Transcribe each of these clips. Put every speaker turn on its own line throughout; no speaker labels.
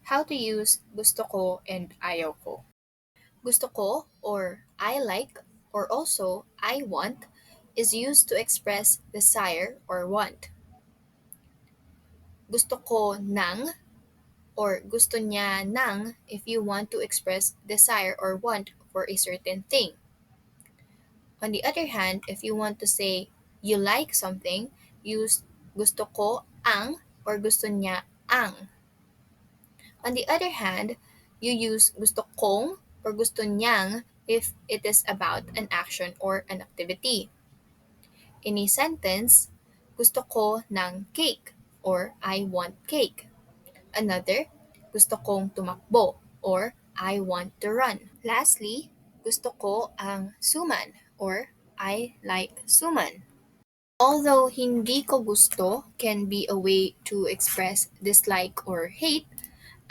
How to use gusto ko and ayaw ko. Gusto ko or I like or also I want is used to express desire or want. Gusto ko ng or gusto niya ng if you want to express desire or want for a certain thing. On the other hand, if you want to say you like something, use gusto ko ang or gusto niya ang. On the other hand, you use gusto kong or gusto niyang if it is about an action or an activity. In a sentence, gusto ko ng cake or I want cake. Another, gusto kong tumakbo or I want to run. Lastly, gusto ko ang suman or I like suman. Although hindi ko gusto can be a way to express dislike or hate,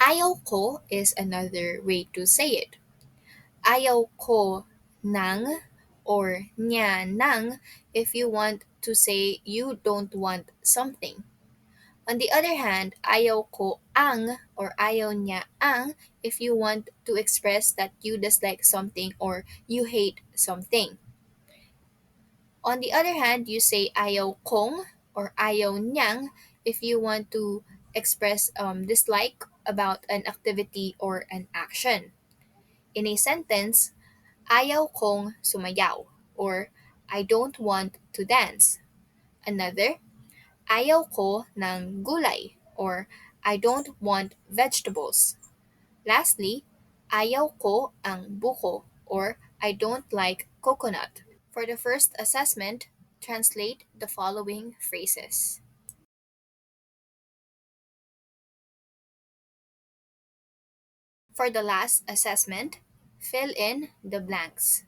ayaw ko is another way to say it. Ayaw ko ng or niya ng if you want to say you don't want something. On the other hand, ayaw ko ang or ayaw niya ang if you want to express that you dislike something or you hate something. On the other hand, you say ayaw kong or ayaw niyang if you want to express dislike about an activity or an action. In a sentence, ayaw kong sumayaw or I don't want to dance. Another, ayaw ko ng gulay or I don't want vegetables. Lastly, ayaw ko ang buko or I don't like coconut. For the first assessment, translate the following phrases. For the last assessment, fill in the blanks.